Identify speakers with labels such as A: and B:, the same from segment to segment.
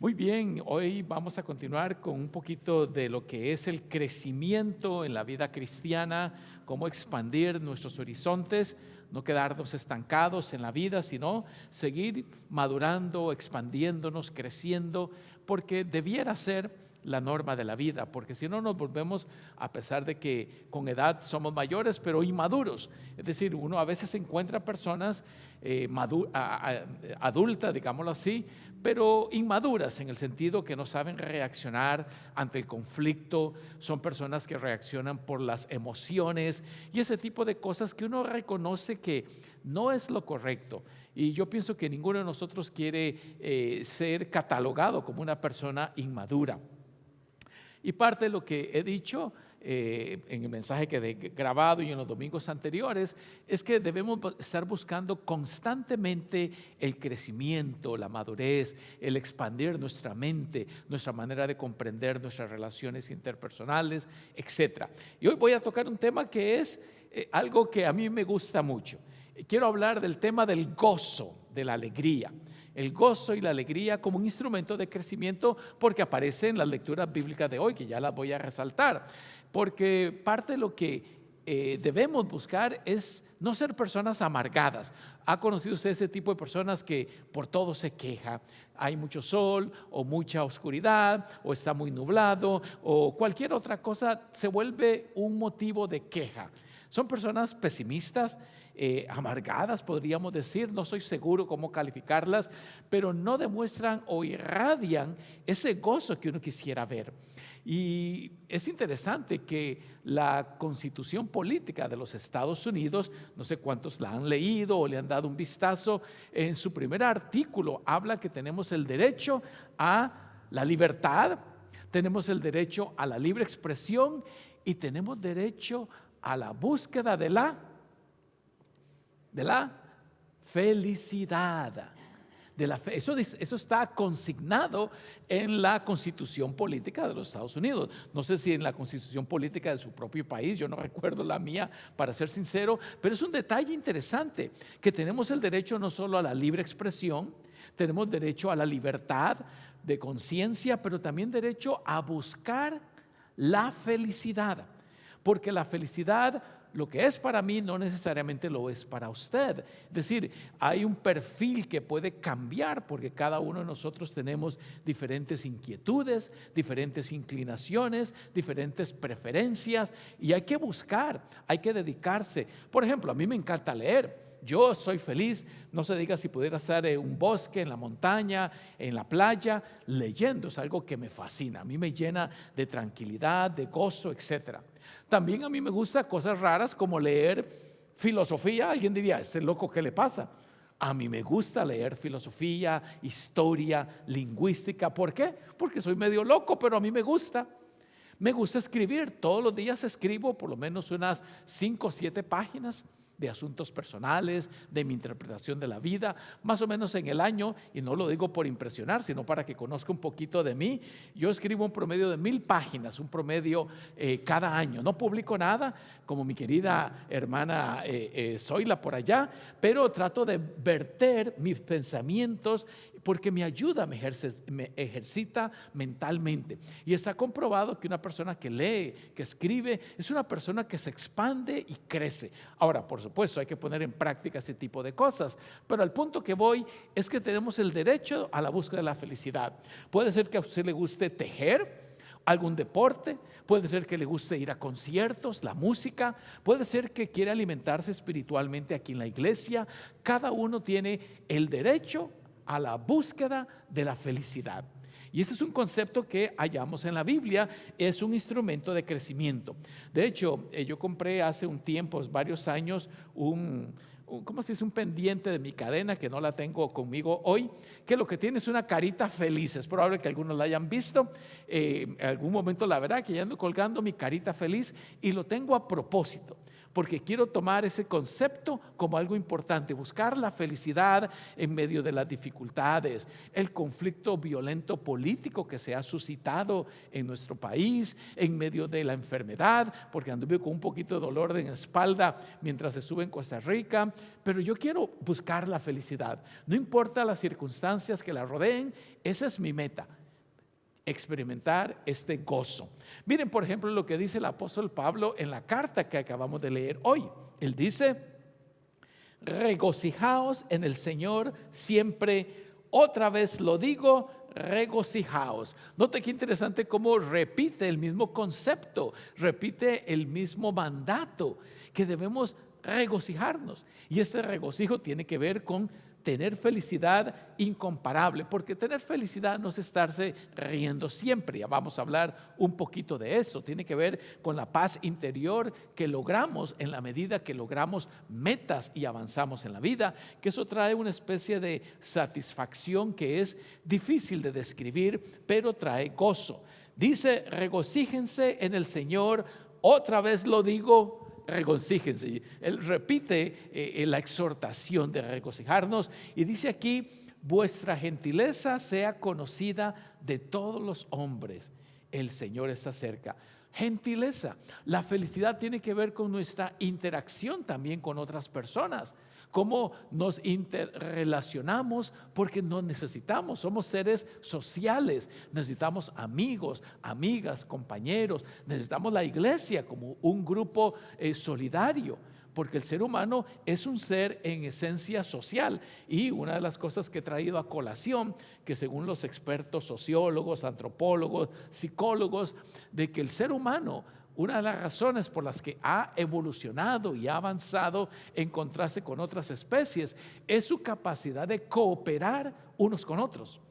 A: Muy bien, hoy vamos a continuar con un poquito de lo que es el crecimiento en la vida cristiana, cómo expandir nuestros horizontes, no quedarnos estancados en la vida, sino seguir madurando, expandiéndonos, creciendo, porque debiera ser la norma de la vida, porque si no nos volvemos, a pesar de que con edad somos mayores, pero inmaduros. Es decir, uno a veces encuentra personas adultas, digámoslo así, pero inmaduras en el sentido que no saben reaccionar ante el conflicto, son personas que reaccionan por las emociones y ese tipo de cosas que uno reconoce que no es lo correcto. Y yo pienso que ninguno de nosotros quiere ser catalogado como una persona inmadura. Y parte de lo que he dicho en el mensaje que he grabado y en los domingos anteriores es que debemos estar buscando constantemente el crecimiento, la madurez, el expandir nuestra mente, nuestra manera de comprender nuestras relaciones interpersonales, etc. Y hoy voy a tocar un tema que es algo que a mí me gusta mucho. Quiero hablar del tema del gozo, de la alegría. El gozo y la alegría como un instrumento de crecimiento, porque aparece en las lecturas bíblicas de hoy, que ya las voy a resaltar, porque parte de lo que debemos buscar es no ser personas amargadas. ¿Ha conocido usted ese tipo de personas que por todo se queja? Hay mucho sol o mucha oscuridad o está muy nublado o cualquier otra cosa se vuelve un motivo de queja. Son personas pesimistas, amargadas, podríamos decir, no soy seguro cómo calificarlas, pero no demuestran o irradian ese gozo que uno quisiera ver. Y es interesante que la Constitución Política de los Estados Unidos, no sé cuántos la han leído o le han dado un vistazo, en su primer artículo habla que tenemos el derecho a la libertad, tenemos el derecho a la libre expresión y tenemos derecho a la búsqueda de la felicidad. Eso está consignado en la Constitución Política de los Estados Unidos. No sé si en la Constitución Política de su propio país, yo no recuerdo la mía, para ser sincero, pero es un detalle interesante, que tenemos el derecho no solo a la libre expresión, tenemos derecho a la libertad de conciencia, pero también derecho a buscar la felicidad. Porque la felicidad, lo que es para mí, no necesariamente lo es para usted. Es decir, hay un perfil que puede cambiar porque cada uno de nosotros tenemos diferentes inquietudes, diferentes inclinaciones, diferentes preferencias y hay que buscar, hay que dedicarse. Por ejemplo, a mí me encanta leer. Yo soy feliz, no se diga si pudiera estar en un bosque, en la montaña, en la playa, leyendo. Es algo que me fascina, a mí me llena de tranquilidad, de gozo, etc. También a mí me gusta cosas raras como leer filosofía. Alguien diría, ¿este loco qué le pasa? A mí me gusta leer filosofía, historia, lingüística. ¿Por qué? Porque soy medio loco, pero a mí me gusta. Me gusta escribir, todos los días escribo por lo menos unas 5 o 7 páginas de asuntos personales, de mi interpretación de la vida, más o menos en el año, y no lo digo por impresionar, sino para que conozca un poquito de mí. Yo escribo un promedio de 1000 páginas, un promedio cada año. No publico nada, como mi querida hermana Zoila por allá, pero trato de verter mis pensamientos porque me ayuda, me ejercita mentalmente. Y está comprobado que una persona que lee, que escribe, es una persona que se expande y crece. Ahora, por supuesto, hay que poner en práctica ese tipo de cosas, pero al punto que voy es que tenemos el derecho a la búsqueda de la felicidad. Puede ser que a usted le guste tejer, algún deporte, puede ser que le guste ir a conciertos, la música, puede ser que quiera alimentarse espiritualmente aquí en la iglesia. Cada uno tiene el derecho a la búsqueda de la felicidad. Y ese es un concepto que hallamos en la Biblia, es un instrumento de crecimiento. De hecho, yo compré hace un tiempo, varios años, ¿cómo se dice? Un pendiente de mi cadena que no la tengo conmigo hoy, que lo que tiene es una carita feliz. Es probable que algunos la hayan visto. En algún momento la verá que ya ando colgando mi carita feliz y lo tengo a propósito. porque quiero tomar ese concepto como algo importante, buscar la felicidad en medio de las dificultades, el conflicto violento político que se ha suscitado en nuestro país, en medio de la enfermedad, porque anduve con un poquito de dolor en la espalda mientras estuve en Costa Rica, pero yo quiero buscar la felicidad, no importa las circunstancias que la rodeen, esa es mi meta. Experimentar este gozo. Miren, por ejemplo, lo que dice el apóstol Pablo en la carta que acabamos de leer hoy. Él dice: regocijaos en el Señor siempre. Otra vez lo digo, regocijaos. Note qué interesante cómo repite el mismo concepto, repite el mismo mandato, que debemos regocijarnos. Y ese regocijo tiene que ver con tener felicidad incomparable, porque tener felicidad no es estarse riendo siempre. Ya vamos a hablar un poquito de eso. Tiene que ver con la paz interior que logramos en la medida que logramos metas y avanzamos en la vida, que eso trae una especie de satisfacción que es difícil de describir, pero trae gozo. Dice: regocíjense en el Señor. Otra vez lo digo, regocíjense. Él repite la exhortación de regocijarnos y dice aquí: vuestra gentileza sea conocida de todos los hombres, el Señor está cerca. Gentileza, la felicidad tiene que ver con nuestra interacción también con otras personas, cómo nos interrelacionamos, porque nos necesitamos, somos seres sociales, necesitamos amigos, amigas, compañeros, necesitamos la iglesia como un grupo solidario, porque el ser humano es un ser en esencia social. Y una de las cosas que he traído a colación, que según los expertos sociólogos, antropólogos, psicólogos, de que el ser humano, una de las razones por las que ha evolucionado y ha avanzado en contraste con otras especies es su capacidad de cooperar unos con otros.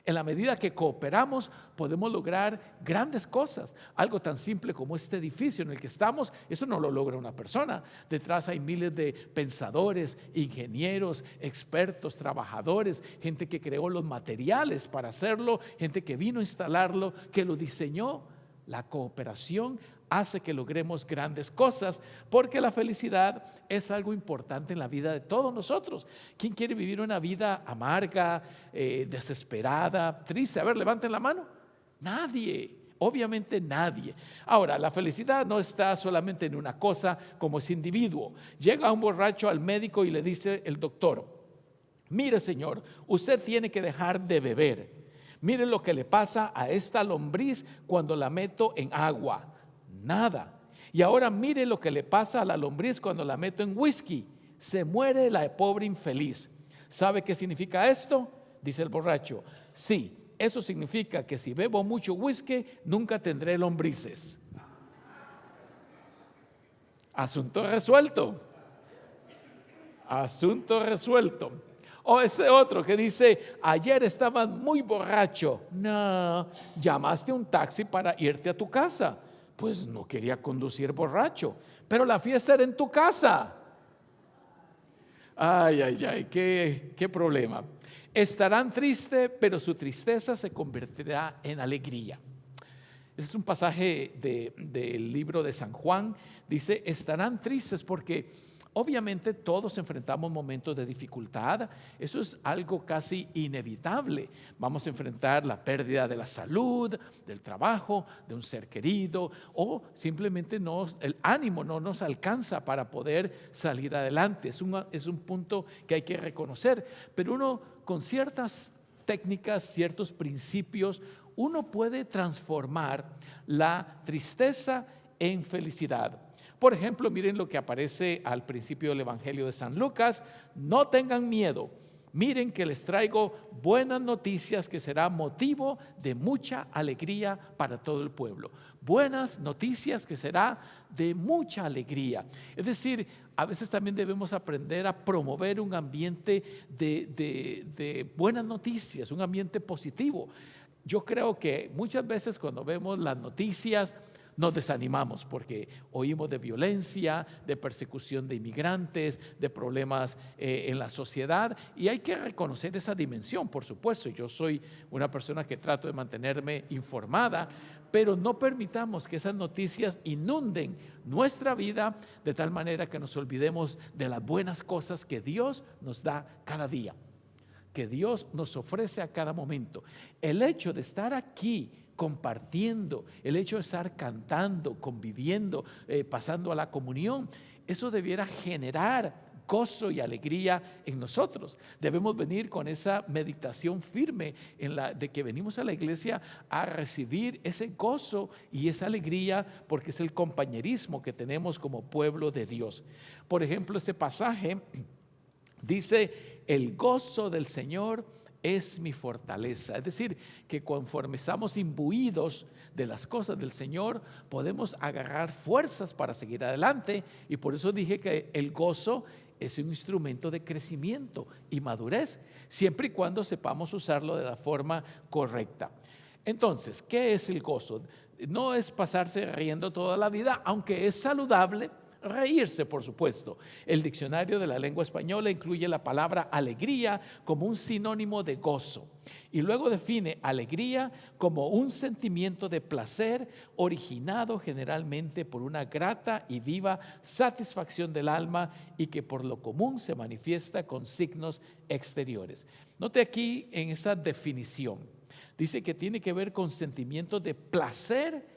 A: En la medida que cooperamos podemos lograr grandes cosas. Algo tan simple como este edificio en el que estamos, eso no lo logra una persona. Detrás hay miles de pensadores, ingenieros, expertos, trabajadores, gente que creó los materiales para hacerlo, gente que vino a instalarlo, que lo diseñó. La cooperación hace que logremos grandes cosas, porque la felicidad es algo importante en la vida de todos nosotros. ¿Quién quiere vivir una vida amarga, desesperada, triste? A ver, levanten la mano. Nadie, obviamente nadie. Ahora, la felicidad no está solamente en una cosa como ese individuo. Llega un borracho al médico y le dice el doctor: mire, señor, usted tiene que dejar de beber. Miren lo que le pasa a esta lombriz cuando la meto en agua. Nada. Y ahora mire lo que le pasa a la lombriz cuando la meto en whisky. Se muere la pobre infeliz. ¿Sabe qué significa esto? Dice el borracho. Sí, eso significa que si bebo mucho whisky, nunca tendré lombrices. Asunto resuelto. Asunto resuelto. O ese otro que dice: ayer estaba muy borracho. No, llamaste a un taxi para irte a tu casa. Pues no quería conducir borracho, pero la fiesta era en tu casa. Ay, ay, ay, qué problema. Estarán tristes, pero su tristeza se convertirá en alegría. Ese es un pasaje del libro de San Juan. Dice: estarán tristes porque obviamente todos enfrentamos momentos de dificultad. Eso es algo casi inevitable. Vamos a enfrentar la pérdida de la salud, del trabajo, de un ser querido, o simplemente el ánimo no nos alcanza para poder salir adelante. Es un punto que hay que reconocer. Pero uno, con ciertas técnicas, ciertos principios, uno puede transformar la tristeza en felicidad. Por ejemplo, miren lo que aparece al principio del Evangelio de San Lucas: no tengan miedo, miren que les traigo buenas noticias que será motivo de mucha alegría para todo el pueblo. Buenas noticias que será de mucha alegría. Es decir, a veces también debemos aprender a promover un ambiente de buenas noticias, un ambiente positivo. Yo creo que muchas veces cuando vemos las noticias nos desanimamos porque oímos de violencia, de persecución de inmigrantes, de problemas en la sociedad, y hay que reconocer esa dimensión, por supuesto. Yo soy una persona que trato de mantenerme informada, pero no permitamos que esas noticias inunden nuestra vida de tal manera que nos olvidemos de las buenas cosas que Dios nos da cada día, que Dios nos ofrece a cada momento. El hecho de estar aquí compartiendo, el hecho de estar cantando, conviviendo, pasando a la comunión, eso debiera generar gozo y alegría en nosotros. Debemos venir con esa meditación firme de que venimos a la iglesia a recibir ese gozo y esa alegría, porque es el compañerismo que tenemos como pueblo de Dios. Por ejemplo, ese pasaje dice: el gozo del Señor es mi fortaleza. Es decir, que conforme estamos imbuidos de las cosas del Señor, podemos agarrar fuerzas para seguir adelante. Y por eso dije que el gozo es un instrumento de crecimiento y madurez, siempre y cuando sepamos usarlo de la forma correcta. Entonces, ¿qué es el gozo? No es pasarse riendo toda la vida, aunque es saludable reírse, por supuesto. El diccionario de la lengua española incluye la palabra alegría como un sinónimo de gozo, y luego define alegría como un sentimiento de placer originado generalmente por una grata y viva satisfacción del alma, y que por lo común se manifiesta con signos exteriores. Note aquí en esa definición, dice que tiene que ver con sentimientos de placer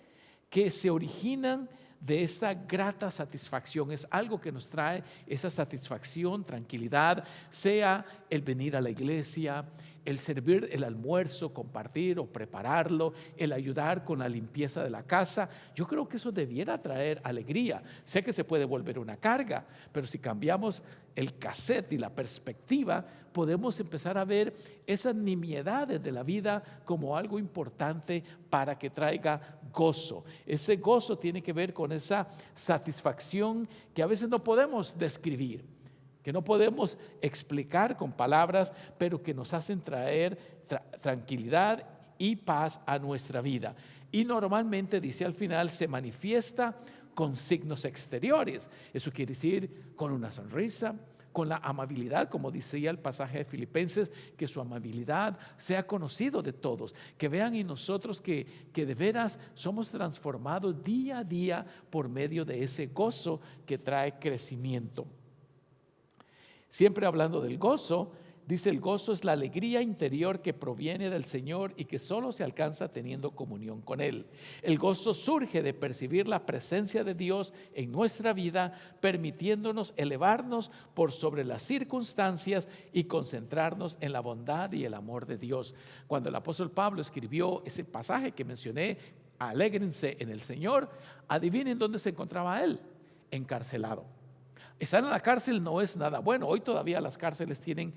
A: que se originan de esta grata satisfacción. Es algo que nos trae esa satisfacción, tranquilidad, sea el venir a la iglesia, el servir el almuerzo, compartir o prepararlo, el ayudar con la limpieza de la casa. Yo creo que eso debiera traer alegría. Sé que se puede volver una carga, pero si cambiamos el cassette y la perspectiva, podemos empezar a ver esas nimiedades de la vida como algo importante para que traiga gozo. Ese gozo tiene que ver con esa satisfacción que a veces no podemos describir, que no podemos explicar con palabras, pero que nos hacen traer tranquilidad y paz a nuestra vida. Y normalmente, dice al final, se manifiesta con signos exteriores. Eso quiere decir con una sonrisa, con la amabilidad, como decía el pasaje de Filipenses, que su amabilidad sea conocido de todos, que vean en nosotros que de veras somos transformados día a día por medio de ese gozo que trae crecimiento. Siempre hablando del gozo, dice: el gozo es la alegría interior que proviene del Señor y que solo se alcanza teniendo comunión con Él. El gozo surge de percibir la presencia de Dios en nuestra vida, permitiéndonos elevarnos por sobre las circunstancias y concentrarnos en la bondad y el amor de Dios. Cuando el apóstol Pablo escribió ese pasaje que mencioné, alégrense en el Señor, adivinen dónde se encontraba él: encarcelado. Estar en la cárcel no es nada bueno. Hoy todavía las cárceles tienen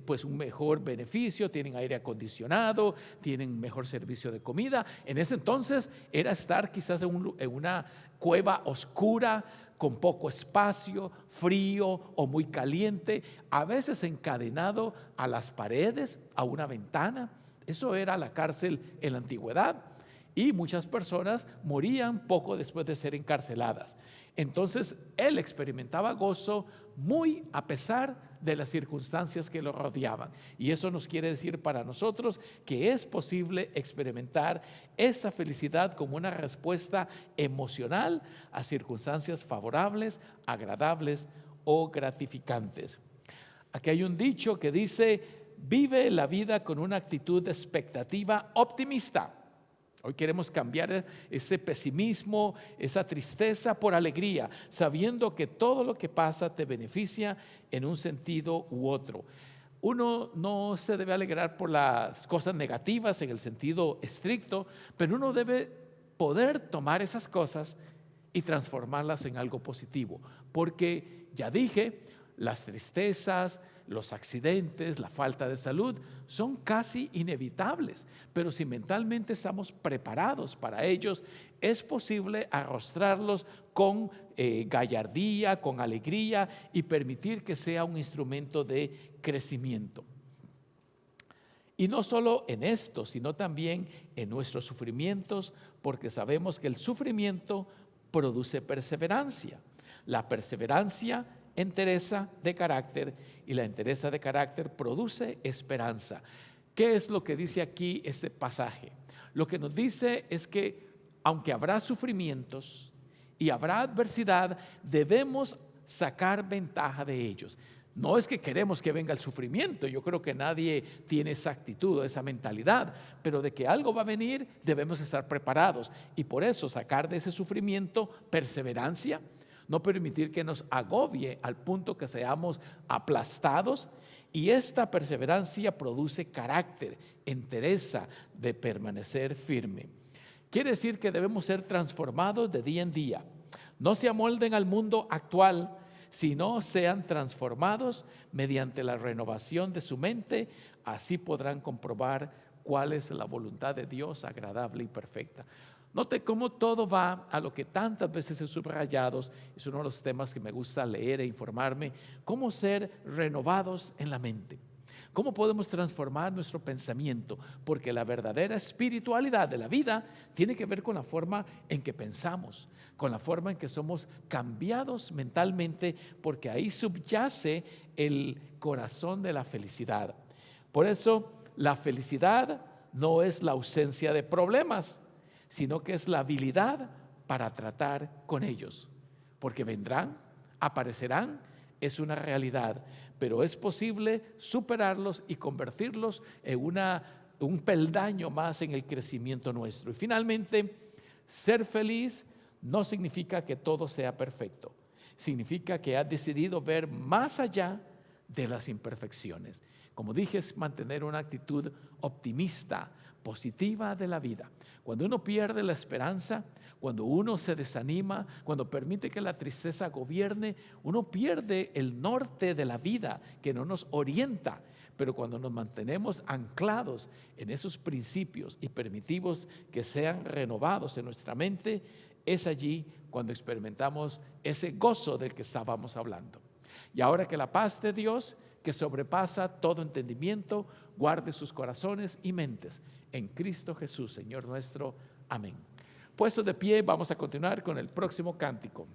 A: pues un mejor beneficio, tienen aire acondicionado, tienen mejor servicio de comida. En ese entonces era estar quizás en una cueva oscura, con poco espacio, frío o muy caliente, a veces encadenado a las paredes, a una ventana. Eso era la cárcel en la antigüedad. Y muchas personas morían poco después de ser encarceladas. Entonces él experimentaba gozo muy a pesar de las circunstancias que lo rodeaban. Y eso nos quiere decir para nosotros que es posible experimentar esa felicidad como una respuesta emocional a circunstancias favorables, agradables o gratificantes. Aquí hay un dicho que dice: vive la vida con una actitud de expectativa optimista. Hoy queremos cambiar ese pesimismo, esa tristeza por alegría, sabiendo que todo lo que pasa te beneficia en un sentido u otro. Uno no se debe alegrar por las cosas negativas en el sentido estricto, pero uno debe poder tomar esas cosas y transformarlas en algo positivo. Porque ya dije, las tristezas, los accidentes, la falta de salud son casi inevitables, pero si mentalmente estamos preparados para ellos, es posible arrostrarlos con gallardía, con alegría, y permitir que sea un instrumento de crecimiento. Y no solo en esto, sino también en nuestros sufrimientos, porque sabemos que el sufrimiento produce perseverancia. La perseverancia, entereza de carácter, y la entereza de carácter produce esperanza. ¿Qué es lo que dice aquí este pasaje? Lo que nos dice es que aunque habrá sufrimientos y habrá adversidad, debemos sacar ventaja de ellos. No es que queremos que venga el sufrimiento, yo creo que nadie tiene esa actitud, esa mentalidad, pero de que algo va a venir debemos estar preparados, y por eso sacar de ese sufrimiento perseverancia, no permitir que nos agobie al punto que seamos aplastados, y esta perseverancia produce carácter, entereza de permanecer firme. Quiere decir que debemos ser transformados de día en día. No se amolden al mundo actual, sino sean transformados mediante la renovación de su mente. Así podrán comprobar cuál es la voluntad de Dios agradable y perfecta. Note cómo todo va a lo que tantas veces he subrayado. Es uno de los temas que me gusta leer e informarme. Cómo ser renovados en la mente. ¿Cómo podemos transformar nuestro pensamiento? Porque la verdadera espiritualidad de la vida tiene que ver con la forma en que pensamos, con la forma en que somos cambiados mentalmente, porque ahí subyace el corazón de la felicidad. Por eso, la felicidad no es la ausencia de problemas, sino que es la habilidad para tratar con ellos. Porque vendrán, aparecerán, es una realidad, pero es posible superarlos y convertirlos en un peldaño más en el crecimiento nuestro. Y finalmente, ser feliz no significa que todo sea perfecto. Significa que has decidido ver más allá de las imperfecciones. Como dije, es mantener una actitud optimista, positiva de la vida. Cuando uno pierde la esperanza, cuando uno se desanima, cuando permite que la tristeza gobierne, uno pierde el norte de la vida que no nos orienta. Pero cuando nos mantenemos anclados en esos principios y permitimos que sean renovados en nuestra mente, es allí cuando experimentamos ese gozo del que estábamos hablando. Y ahora que la paz de Dios, que sobrepasa todo entendimiento, guarde sus corazones y mentes en Cristo Jesús, Señor nuestro. Amén. Puestos de pie, vamos a continuar con el próximo cántico.